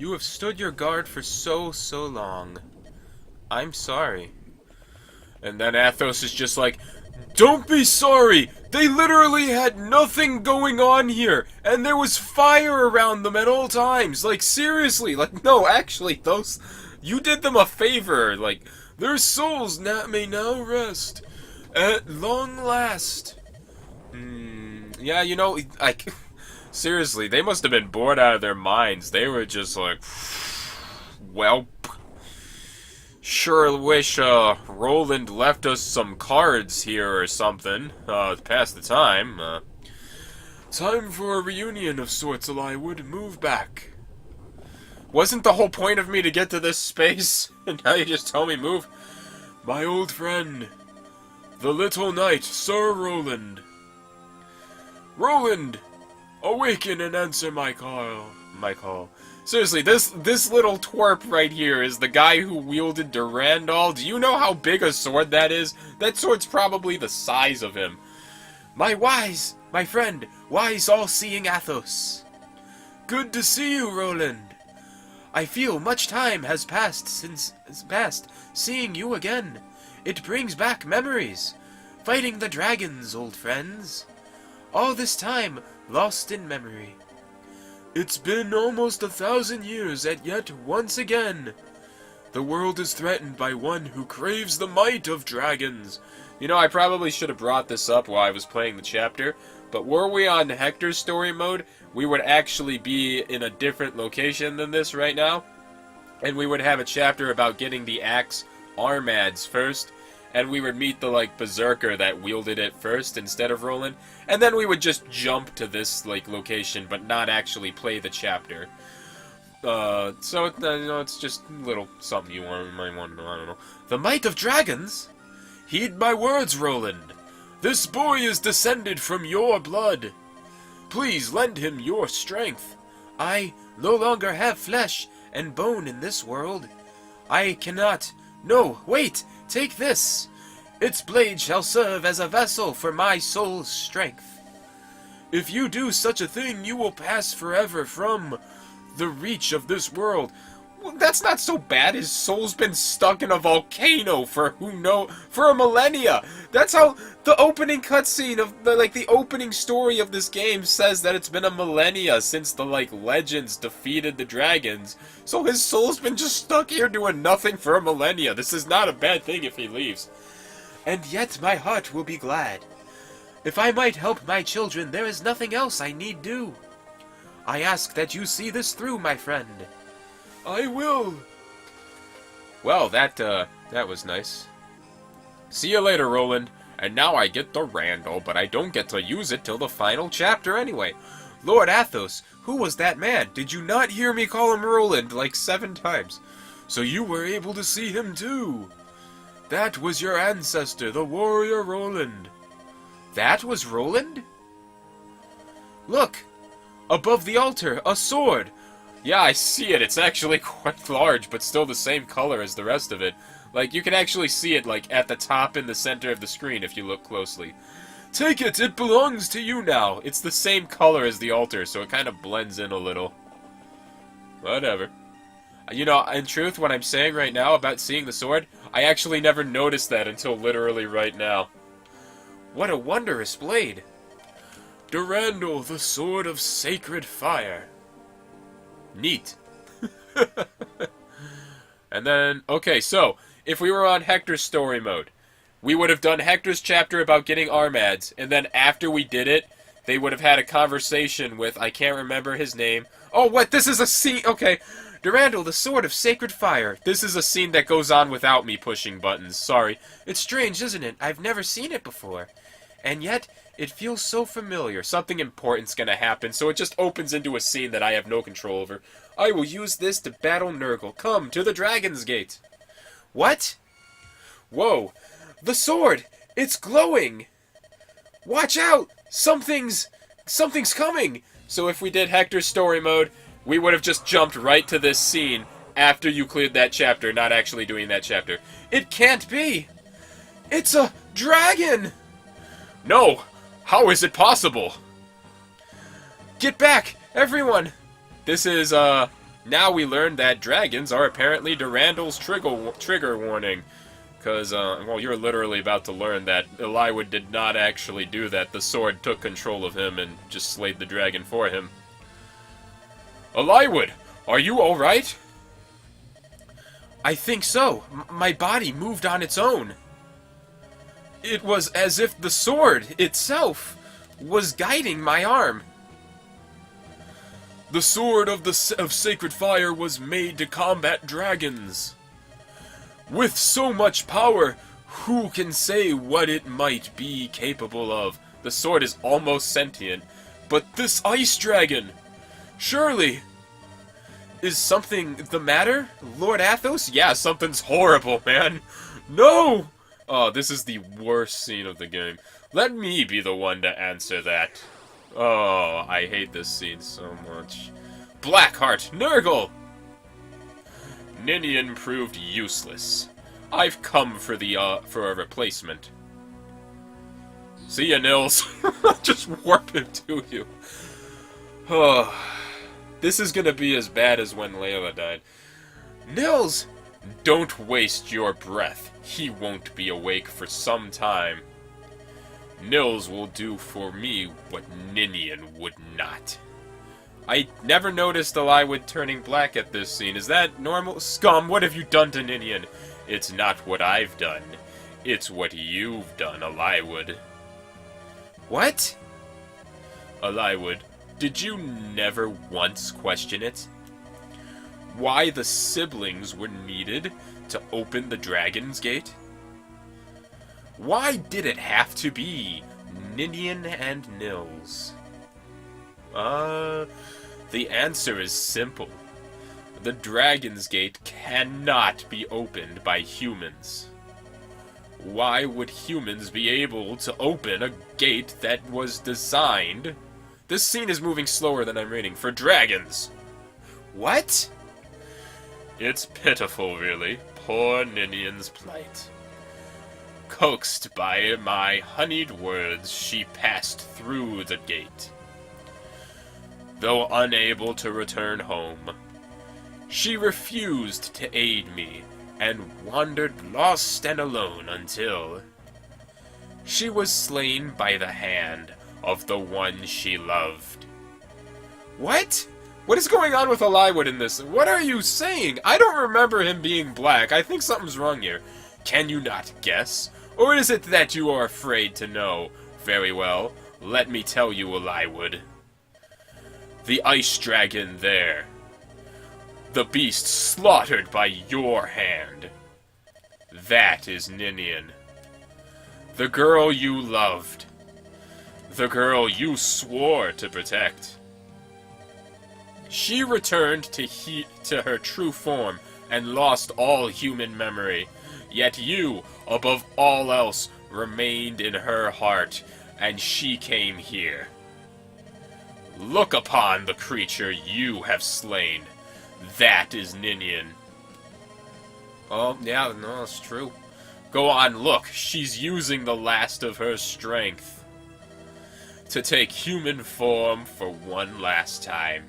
You have stood your guard for so long. I'm sorry. And then Athos is just like, don't be sorry! They literally had nothing going on here, and there was fire around them at all times. Like, seriously, like, no, actually, you did them a favor. Like, their souls may now rest at long last. Yeah, you know, like, seriously, they must have been bored out of their minds. They were just like, well, sure wish, Roland left us some cards here or something, to pass the time. Time for a reunion of sorts, I would move back. Wasn't the whole point of me to get to this space? And now you just tell me move? My old friend, the little knight, Sir Roland. Roland, awaken and answer my call. Seriously, this little twerp right here is the guy who wielded Durandal. Do you know how big a sword that is? That sword's probably the size of him. My friend, wise all-seeing Athos. Good to see you, Roland. I feel much time has passed since seeing you again. It brings back memories. Fighting the dragons, old friends. All this time, lost in memory. It's been almost 1,000 years, and yet once again, the world is threatened by one who craves the might of dragons. You know, I probably should have brought this up while I was playing the chapter, but were we on Hector's story mode, we would actually be in a different location than this right now, and we would have a chapter about getting the axe Armads first, and we would meet the, like, berserker that wielded it first instead of Roland, and then we would just jump to this, like, location, but not actually play the chapter. So, you know, it's just a little something you might want to know, I don't know. The might of dragons? Heed my words, Roland. This boy is descended from your blood. Please lend him your strength. I no longer have flesh and bone in this world. I cannot... No, wait! Take this! Its blade shall serve as a vessel for my soul's strength. If you do such a thing, you will pass forever from the reach of this world. Well, that's not so bad. His soul's been stuck in a volcano for for a millennia. That's how the opening cutscene of the opening story of this game says that it's been a millennia since the legends defeated the dragons. So his soul's been just stuck here doing nothing for a millennia. This is not a bad thing if he leaves. And yet my heart will be glad. If I might help my children, there is nothing else I need do. I ask that you see this through, my friend. I will. Well, that was nice. See you later, Roland. And now I get Durandal, but I don't get to use it till the final chapter anyway. Lord Athos, who was that man? Did you not hear me call him Roland like 7 times? So you were able to see him too. That was your ancestor, the warrior Roland. That was Roland? Look! Above the altar, a sword! Yeah, I see it. It's actually quite large, but still the same color as the rest of it. Like, you can actually see it, like, at the top in the center of the screen if you look closely. Take it! It belongs to you now! It's the same color as the altar, so it kind of blends in a little. Whatever. You know, in truth, what I'm saying right now about seeing the sword, I actually never noticed that until literally right now. What a wondrous blade! Durandal, the sword of sacred fire. Neat. And then, okay, so, if we were on Hector's story mode, we would have done Hector's chapter about getting Armads, and then after we did it, they would have had a conversation with, I can't remember his name. Oh, what? This is a scene, okay. Durandal, the sword of sacred fire. This is a scene that goes on without me pushing buttons, sorry. It's strange, isn't it? I've never seen it before. And yet, it feels so familiar. Something important's gonna happen, so it just opens into a scene that I have no control over. I will use this to battle Nurgle. Come to the Dragon's Gate. What? Whoa. The sword! It's glowing! Watch out! Something's coming! So if we did Hector's story mode, we would have just jumped right to this scene after you cleared that chapter, not actually doing that chapter. It can't be! It's a dragon! No! How is it possible? Get back! Everyone! This is, Now we learned that dragons are apparently Durandal's trigger warning. Because, well, you're literally about to learn that Eliud did not actually do that. The sword took control of him and just slayed the dragon for him. Eliud, are you alright? I think so. My body moved on its own. It was as if the sword itself was guiding my arm. The sword of sacred fire was made to combat dragons. With so much power, who can say what it might be capable of? The sword is almost sentient, but this ice dragon, surely, is something the matter? Lord Athos? Yeah, something's horrible, man. No! Oh, this is the worst scene of the game. Let me be the one to answer that. Oh, I hate this scene so much. Blackheart, Nurgle! Ninian proved useless. I've come for a replacement. See ya, Nils. Just warp him to you. Oh, this is gonna be as bad as when Layla died. Nils! Don't waste your breath. He won't be awake for some time. Nils will do for me what Ninian would not. I never noticed Eliud turning black at this scene. Is that normal? Scum, what have you done to Ninian? It's not what I've done. It's what you've done, Eliud. What? Eliud, did you never once question it? Why the siblings were needed to open the Dragon's Gate? Why did it have to be Ninian and Nils? The answer is simple. The Dragon's Gate cannot be opened by humans. Why would humans be able to open a gate that was designed... This scene is moving slower than I'm reading. For dragons. What? It's pitiful, really. Poor Ninian's plight. Coaxed by my honeyed words, she passed through the gate. Though unable to return home, she refused to aid me and wandered lost and alone until she was slain by the hand of the one she loved. What? What is going on with Eliud in this? What are you saying? I don't remember him being black. I think something's wrong here. Can you not guess? Or is it that you are afraid to know? Very well, let me tell you, Eliud. The ice dragon there. The beast slaughtered by your hand. That is Ninian. The girl you loved. The girl you swore to protect. She returned to her true form and lost all human memory. Yet you, above all else, remained in her heart, and she came here. Look upon the creature you have slain. That is Ninian. Oh, yeah, no, it's true. Go on, look. She's using the last of her strength to take human form for one last time.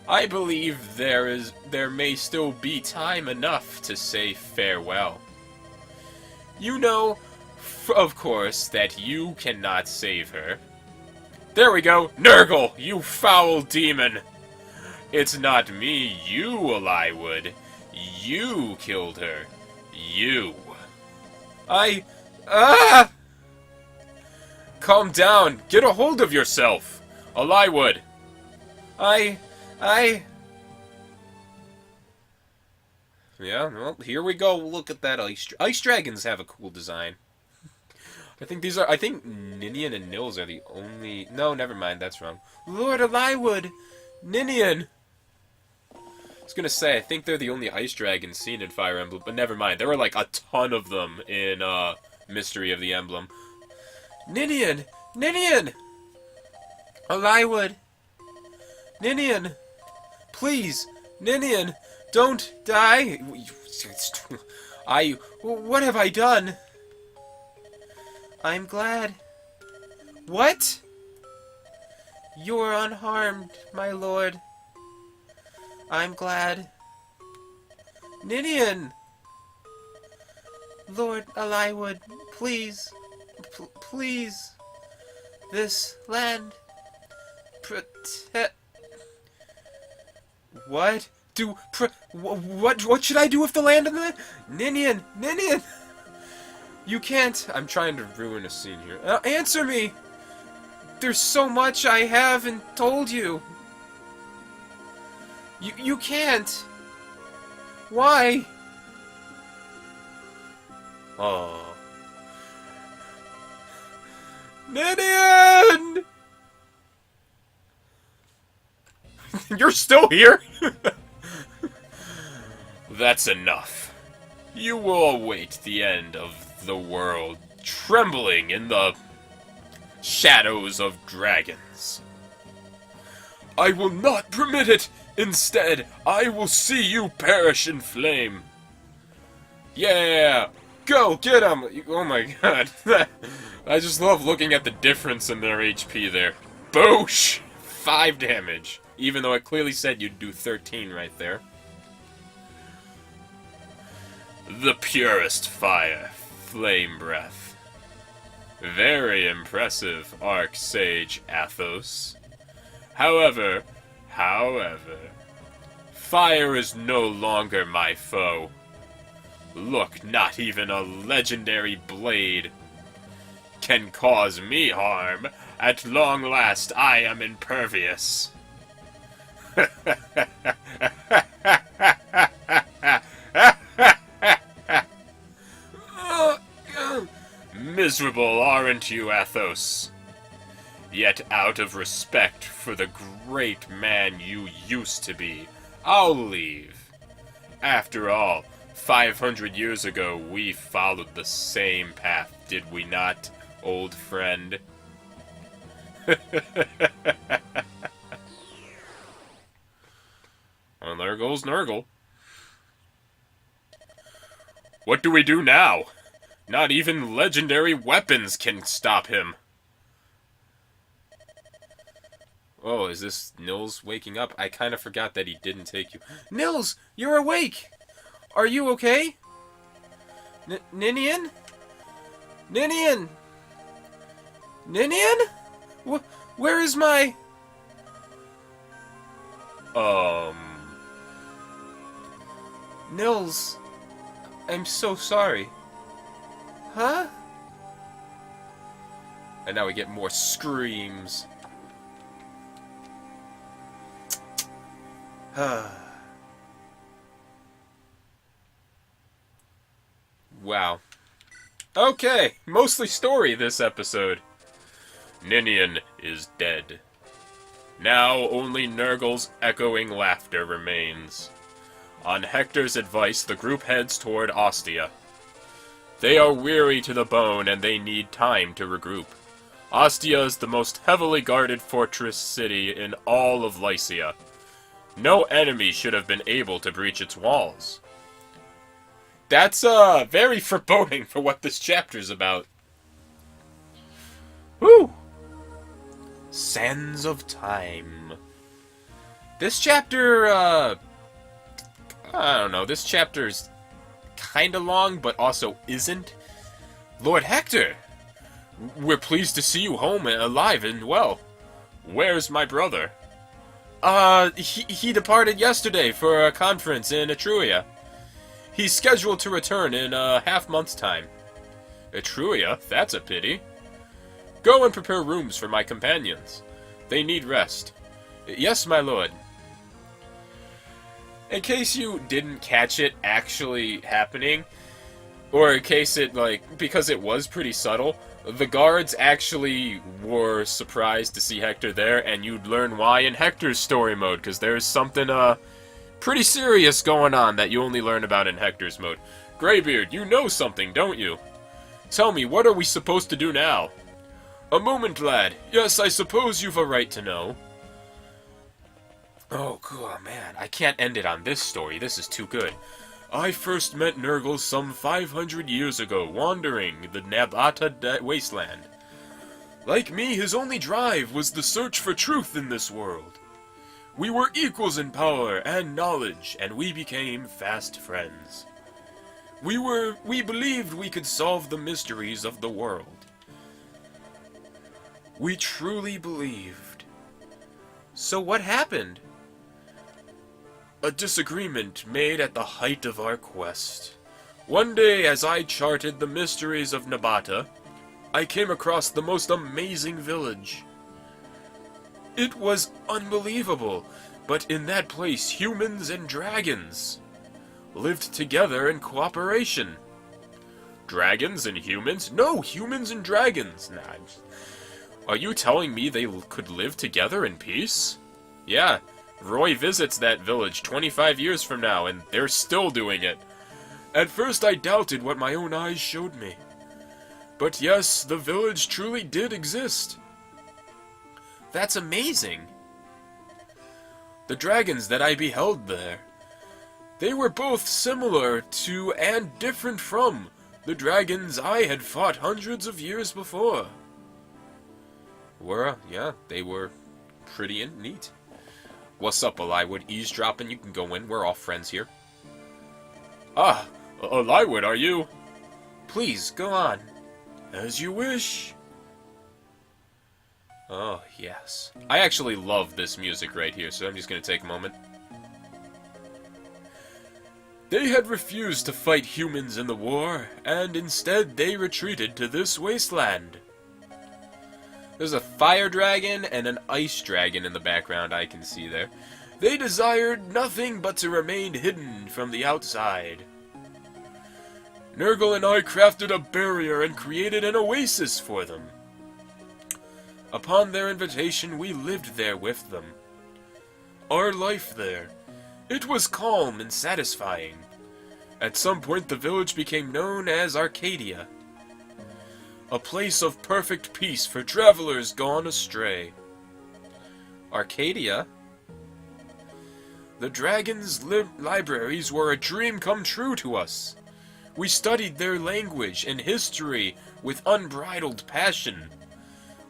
I believe there may still be time enough to say farewell. You know, of course, that you cannot save her. There we go! Nurgle, you foul demon! It's not me, you, Eliud. You killed her. You. Calm down. Get a hold of yourself. Eliud. Yeah, well, here we go. Look at that ice dragons have a cool design. I think Ninian and Nils are the only... No, never mind, that's wrong. Lord Eliud! Ninian! I was gonna say, I think they're the only ice dragons seen in Fire Emblem, but never mind. There were like a ton of them in Mystery of the Emblem. Ninian! Ninian! Eliud! Ninian! Please! Ninian! Don't die! What have I done? I'm glad. What? You're unharmed, my lord. I'm glad. Ninian! Lord Eliwood, please, please, this land, protect... What? What should I do with the land and the... Ninian! Ninian! You can't... I'm trying to ruin a scene here. Answer me! There's so much I haven't told you. You can't. Why? Oh. Ninian! You're still here? That's enough. You will await the end of the world, trembling in the shadows of dragons. I will not permit it! Instead, I will see you perish in flame. Yeah! Go, get him! Oh my god. I just love looking at the difference in their HP there. Boosh! 5 damage. Even though it clearly said you'd do 13 right there. The purest fire, flame breath. Very impressive, Arc Sage Athos. However, fire is no longer my foe. Look, not even a legendary blade can cause me harm. At long last, I am impervious. Miserable, aren't you, Athos? Yet out of respect for the great man you used to be, I'll leave. After all, 500 years ago, we followed the same path, did we not, old friend? Well, there goes Nurgle. What do we do now? Not even legendary weapons can stop him. Oh, is this Nils waking up? I kind of forgot that he didn't take you. Nils, you're awake! Are you okay? Ninian? Ninian? Ninian? Where is my... Nils, I'm so sorry. Huh? And now we get more screams. Wow. Okay, mostly story this episode. Ninian is dead. Now only Nurgle's echoing laughter remains. On Hector's advice, the group heads toward Ostia. They are weary to the bone and they need time to regroup. Ostia is the most heavily guarded fortress city in all of Lycia. No enemy should have been able to breach its walls. That's, very foreboding for what this chapter's about. Woo! Sands of Time. This chapter, I don't know, this chapter's kinda long, but also isn't. Lord Hector! We're pleased to see you home and alive and well. Where's my brother? He departed yesterday for a conference in Etruria. He's scheduled to return in a half-month's time. Etruria? That's a pity. Go and prepare rooms for my companions. They need rest. Yes, my lord. In case you didn't catch it actually happening, or in case it, because it was pretty subtle, the guards actually were surprised to see Hector there, and you'd learn why in Hector's story mode, because there's something, pretty serious going on that you only learn about in Hector's mode. Greybeard, you know something, don't you? Tell me, what are we supposed to do now? A moment, lad. Yes, I suppose you've a right to know. Oh, man, I can't end it on this story. This is too good. I first met Nurgle some 500 years ago, wandering the Nabata wasteland. Like me, his only drive was the search for truth in this world. We were equals in power and knowledge, and we became fast friends. We believed we could solve the mysteries of the world. We truly believed. So what happened? A disagreement made at the height of our quest. One day, as I charted the mysteries of Nabata, I came across the most amazing village. It was unbelievable, but in that place, humans and dragons lived together in cooperation. Dragons and humans? No, humans and dragons. Nah, are you telling me they could live together in peace? Yeah, Roy visits that village 25 years from now, and they're still doing it. At first I doubted what my own eyes showed me. But yes, the village truly did exist. That's amazing. The dragons that I beheld there, they were both similar to and different from the dragons I had fought hundreds of years before. Yeah, they were pretty neat. What's up, Eliwood? Eavesdropping, you can go in. We're all friends here. Ah, Eliwood, are you? Please, go on. As you wish. Oh, yes. I actually love this music right here, so I'm just going to take a moment. They had refused to fight humans in the war, and instead they retreated to this wasteland. There's a fire dragon and an ice dragon in the background I can see there. They desired nothing but to remain hidden from the outside. Nurgle and I crafted a barrier and created an oasis for them. Upon their invitation, we lived there with them. Our life there, it was calm and satisfying. At some point, the village became known as Arcadia, a place of perfect peace for travelers gone astray. Arcadia? The dragons' libraries were a dream come true to us. We studied their language and history with unbridled passion.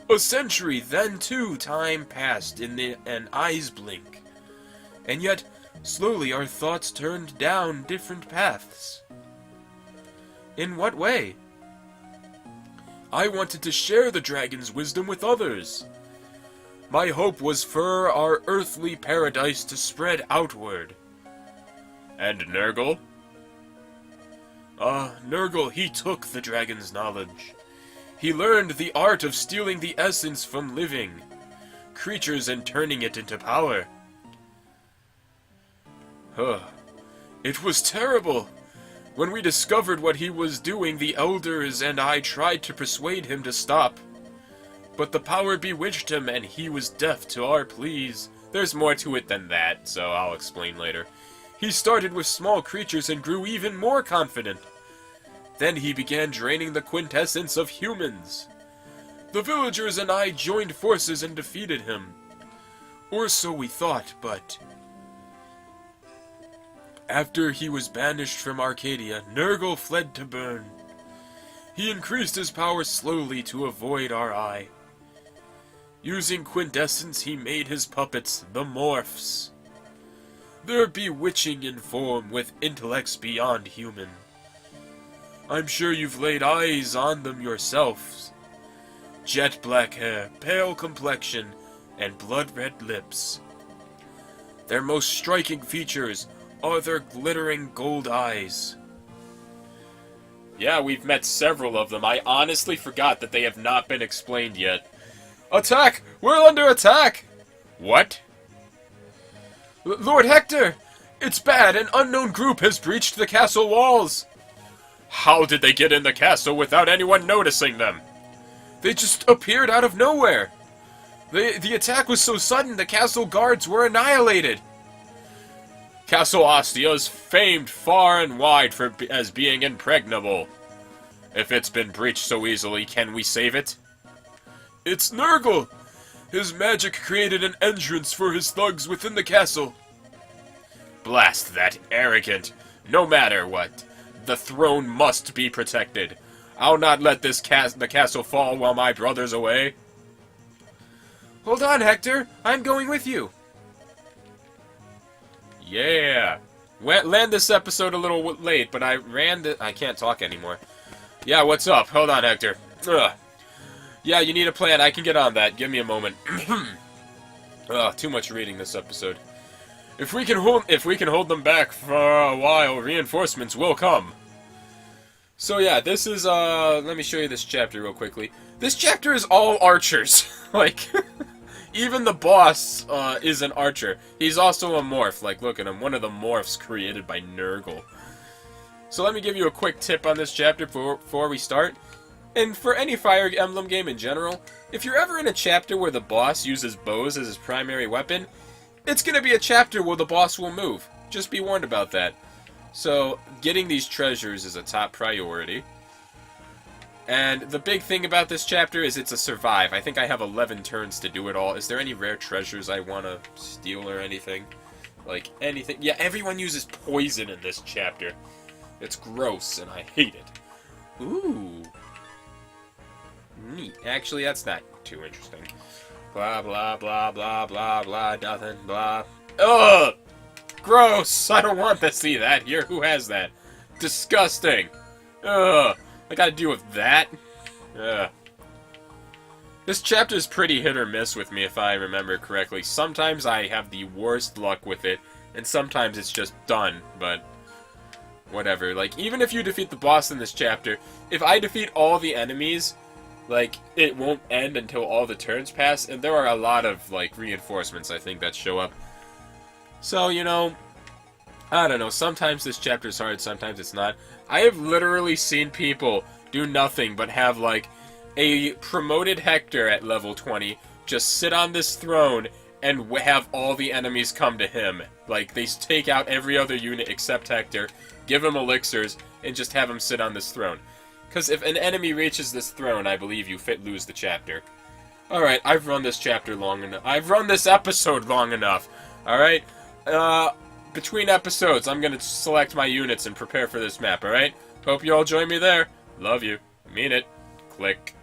A century, then too, time passed in an eye's blink. And yet, slowly our thoughts turned down different paths. In what way? I wanted to share the dragon's wisdom with others. My hope was for our earthly paradise to spread outward. And Nurgle? Nurgle, he took the dragon's knowledge. He learned the art of stealing the essence from living creatures and turning it into power. It was terrible. When we discovered what he was doing, the elders and I tried to persuade him to stop. But the power bewitched him, and he was deaf to our pleas. There's more to it than that, so I'll explain later. He started with small creatures and grew even more confident. Then he began draining the quintessence of humans. The villagers and I joined forces and defeated him. Or so we thought, but after he was banished from Arcadia, Nurgle fled to Burn. He increased his power slowly to avoid our eye. Using quintessence, he made his puppets, the Morphs. They're bewitching in form with intellects beyond human. I'm sure you've laid eyes on them yourselves. Jet black hair, pale complexion, and blood-red lips. Their most striking features are their glittering gold eyes. Yeah, we've met several of them. I honestly forgot that they have not been explained yet. Attack! We're under attack! What? Lord Hector! It's bad! An unknown group has breached the castle walls! How did they get in the castle without anyone noticing them? They just appeared out of nowhere! The attack was so sudden the castle guards were annihilated! Castle Ostia is famed far and wide as being impregnable. If it's been breached so easily, can we save it? It's Nurgle! His magic created an entrance for his thugs within the castle. Blast that arrogant! No matter what, the throne must be protected. I'll not let the castle fall while my brother's away. Hold on, Hector. I'm going with you. Yeah. Land this episode a little late, but I can't talk anymore. Yeah, what's up? Hold on, Hector. Ugh. Yeah, you need a plan. I can get on that. Give me a moment. Ugh, too much reading this episode. If we can hold them back for a while, reinforcements will come. So yeah, this is let me show you this chapter real quickly. This chapter is all archers. Like even the boss is an archer. He's also a morph. Like look at him, one of the morphs created by Nurgle. So let me give you a quick tip on this chapter before we start. And for any Fire Emblem game in general, if you're ever in a chapter where the boss uses bows as his primary weapon, it's going to be a chapter where the boss will move. Just be warned about that. So, getting these treasures is a top priority. And the big thing about this chapter is it's a survive. I think I have 11 turns to do it all. Is there any rare treasures I want to steal or anything? Like, anything? Yeah, everyone uses poison in this chapter. It's gross, and I hate it. Ooh. Neat. Actually, that's not too interesting. Blah, blah, blah, blah, blah, blah, nothing, blah. Ugh! Gross! I don't want to see that here. Who has that? Disgusting! Ugh! I gotta deal with that? Ugh. This chapter is pretty hit or miss with me, if I remember correctly. Sometimes I have the worst luck with it, and sometimes it's just done, but whatever. Like, even if you defeat the boss in this chapter, if I defeat all the enemies, like, it won't end until all the turns pass, and there are a lot of, like, reinforcements, I think, that show up. So, you know, I don't know, sometimes this chapter is hard, sometimes it's not. I have literally seen people do nothing but have, like, a promoted Hector at level 20 just sit on this throne and have all the enemies come to him. Like, they take out every other unit except Hector, give him elixirs, and just have him sit on this throne. Because if an enemy reaches this throne, I believe you lose the chapter. Alright, I've run this chapter long enough. I've run this episode long enough. Alright? Between episodes, I'm gonna select my units and prepare for this map, alright? Hope you all join me there. Love you. Mean it. Click.